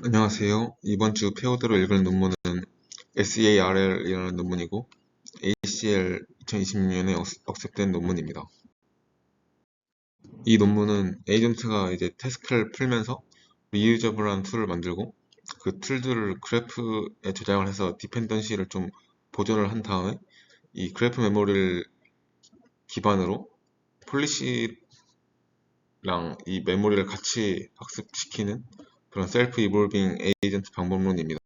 안녕하세요. 이번 주 페어드로 읽을 논문은 SEARL이라는 논문이고 ACL 2026년에 억셉된 논문입니다. 이 논문은 에이전트가 이제 태스크를 풀면서 리유저블한 툴을 만들고 그 툴들을 그래프에 저장을 해서 디펜던시를 좀 보존을 한 다음에 이 그래프 메모리를 기반으로 폴리시랑 이 메모리를 같이 학습시키는 그런 셀프 이볼빙 에이전트 방법론입니다.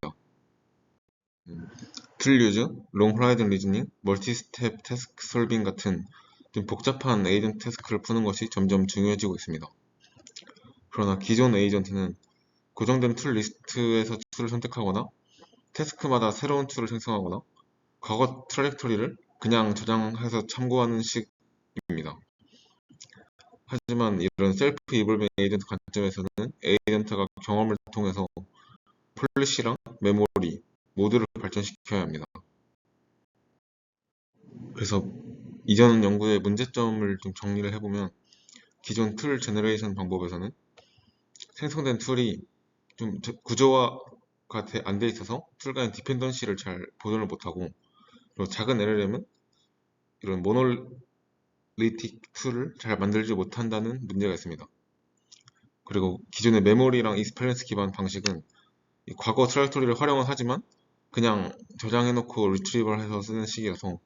툴 유즈, 롱 호라이즌 리즈닝, 멀티 스텝 태스크 솔빙 같은 좀 복잡한 에이전트 태스크를 푸는 것이 점점 중요해지고 있습니다. 그러나 기존 에이전트는 고정된 툴 리스트에서 툴을 선택하거나 태스크마다 새로운 툴을 생성하거나 과거 트라젝토리를 그냥 저장해서 참고하는 식입니다. 하지만 이런 셀프 이볼빙 에이전트 관점에서는 에이전트가 경험을 통해서 폴리시랑 메모리 모두를 발전시켜야 합니다. 그래서 이전 연구의 문제점을 좀 정리를 해보면 기존 툴 제너레이션 방법에서는 생성된 툴이 좀 구조화가 안 돼 있어서 툴 간의 디펜던시를 잘 보존을 못하고, 그리고 작은 LLM은 이런 모놀리틱 툴을 잘 만들지 못한다는 문제가 있습니다. 그리고 기존의 메모리랑 익스페리언스 기반 방식은 이 과거 트라이토리를 활용은 하지만 그냥 저장해놓고 리트리버를 해서 쓰는 식이라서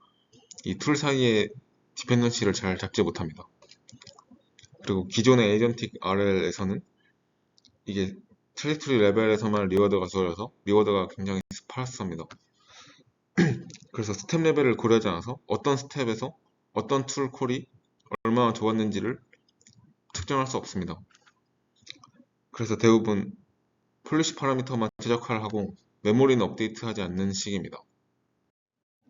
이 툴 사이의 디펜던시를 잘 잡지 못합니다. 그리고 기존의 에이전틱 RL에서는 이게 트레이토리 레벨에서만 리워드가 주어져서 리워드가 굉장히 스파스합니다. 그래서 스텝 레벨을 고려하지 않아서 어떤 스텝에서 어떤 툴 콜이 얼마나 좋았는지를 측정할 수 없습니다. 그래서 대부분 폴리시 파라미터만 최적화를 하고 메모리는 업데이트하지 않는 식입니다.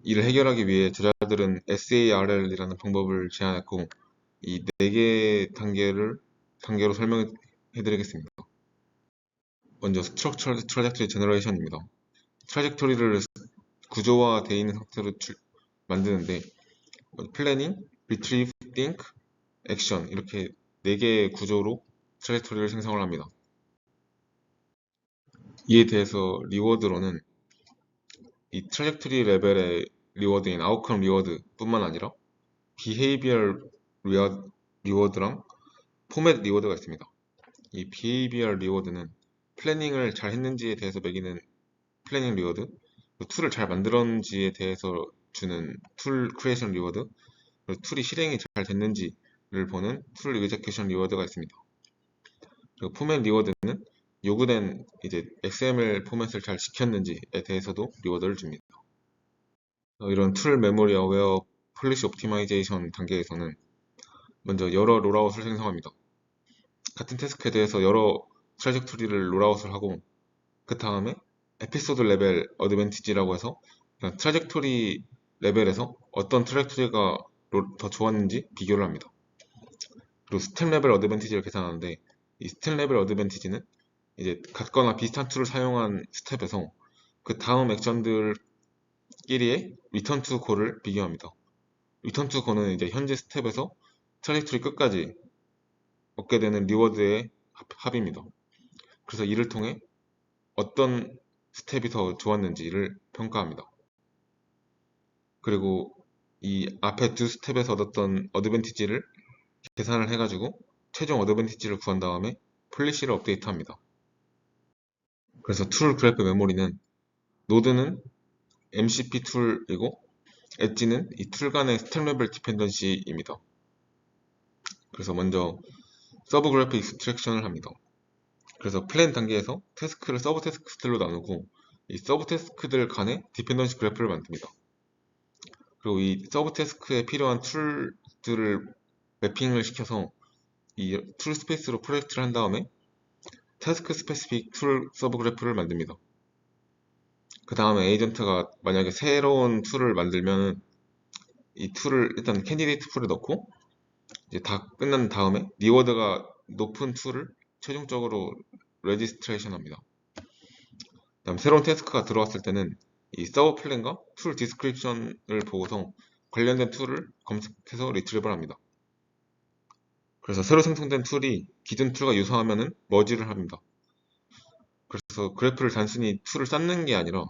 이를 해결하기 위해 저자들은 SARL이라는 방법을 제안했고, 이 4개 단계로 설명해 드리겠습니다. 먼저 스트럭처 트라젝토리 제너레이션입니다. 트라젝토리를 구조화되어 있는 상태로 만드는데 플래닝, 리트리브, 띵크, 액션 이렇게 4개의 구조로 트라젝토리를 생성을 합니다. 이에 대해서 리워드로는 이 트라젝토리 레벨의 리워드인 아웃컴 리워드 뿐만 아니라 비헤이비얼 리워드랑 포맷 리워드가 있습니다. 이 비헤이비얼 리워드는 플래닝을 잘 했는지에 대해서 매기는 플래닝 리워드, 툴을 잘 만들었는지에 대해서 주는 툴 크리에이션 리워드, 그리고 툴이 실행이 잘 됐는지를 보는 툴 에그제큐션 리워드가 있습니다. 그리고 포맷 리워드는 요구된 이제 XML 포맷을 잘 지켰는지에 대해서도 리워드를 줍니다. 이런 툴 메모리 어웨어 폴리시 옵티마이제이션 단계에서는 먼저 여러 롤아웃을 생성합니다. 같은 태스크에 대해서 여러 트라젝토리를 롤아웃을 하고 그 다음에 에피소드 레벨 어드밴티지라고 해서 트라젝토리 레벨에서 어떤 트라젝토리가 더 좋았는지 비교를 합니다. 그리고 스텝 레벨 어드밴티지를 계산하는데 이 스텝 레벨 어드밴티지는 이제 같거나 비슷한 툴을 사용한 스텝에서 그 다음 액션들끼리의 리턴 투 고를 비교합니다. 리턴 투 고는 이제 현재 스텝에서 트라젝토리 끝까지 얻게 되는 리워드의 합입니다. 그래서 이를 통해 어떤 스텝이 더 좋았는지를 평가합니다. 그리고 이 앞에 두 스텝에서 얻었던 어드밴티지를 계산을 해가지고 최종 어드밴티지를 구한 다음에 폴리시를 업데이트합니다. 그래서 툴 그래프 메모리는 노드는 MCP 툴이고 엣지는 이 툴 간의 스텝 레벨 디펜던시입니다. 그래서 먼저 서브 그래프 익스트랙션을 합니다. 그래서 플랜 단계에서 태스크를 서브 태스크들로 나누고 이 서브 태스크들 간의 디펜던시 그래프를 만듭니다. 그리고 이 서브 태스크에 필요한 툴들을 매핑을 시켜서 이 툴 스페이스로 프로젝트를 한 다음에 태스크 스페시픽 툴 서브 그래프를 만듭니다. 그 다음에 에이전트가 만약에 새로운 툴을 만들면 이 툴을 일단 캔디데이트 풀에 넣고 이제 다 끝난 다음에 리워드가 높은 툴을 최종적으로 레지스트레이션 합니다. 다음 새로운 태스크가 들어왔을 때는 이 서브 플랜과 툴 디스크립션을 보고서 관련된 툴을 검색해서 리트리버를 합니다. 그래서 새로 생성된 툴이 기존 툴과 유사하면은 머지를 합니다. 그래서 그래서 그래프를 단순히 툴을 쌓는 게 아니라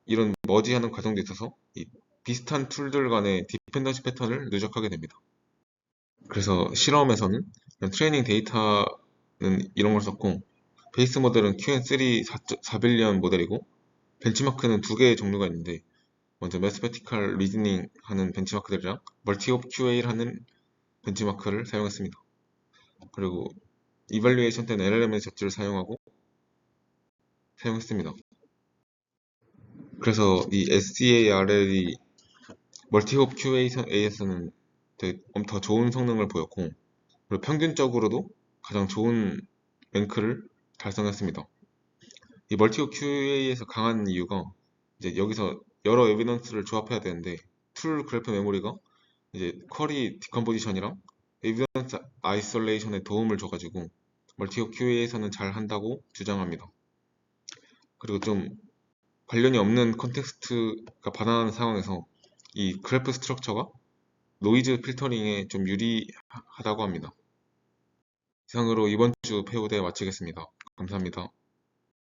이런 머지하는 과정도 있어서 이 비슷한 툴들 간의 디펜던시 패턴을 누적하게 됩니다. 그래서 실험에서는 이런 트레이닝 데이터는 이런 걸 썼고, 베이스 모델은 QN3 4빌리언 모델이고, 벤치마크는 두 개의 종류가 있는데, 먼저 매스메티컬 리즈닝 하는 벤치마크들이랑 멀티옵 QA를 하는 벤치마크를 사용했습니다. 그리고 이발리에이션 때는 LLM의 젖지를 사용했습니다. 그래서 이 SEARL이 멀티옵 QA에서는 되게 더 좋은 성능을 보였고, 그리고 평균적으로도 가장 좋은 랭크를 달성했습니다. 이 멀티옵 QA에서 강한 이유가 이제 여기서 여러 에비던스를 조합해야 되는데, 툴 그래프 메모리가 이제 쿼리 디컴포지션이랑 에비던스 아이솔레이션에 도움을 줘가지고 멀티옵 QA에서는 잘 한다고 주장합니다. 그리고 좀 관련이 없는 컨텍스트가 바나나는 상황에서 이 그래프 스트럭처가 노이즈 필터링에 좀 유리하다고 합니다. 이상으로 이번 주 폐우대 마치겠습니다. 감사합니다.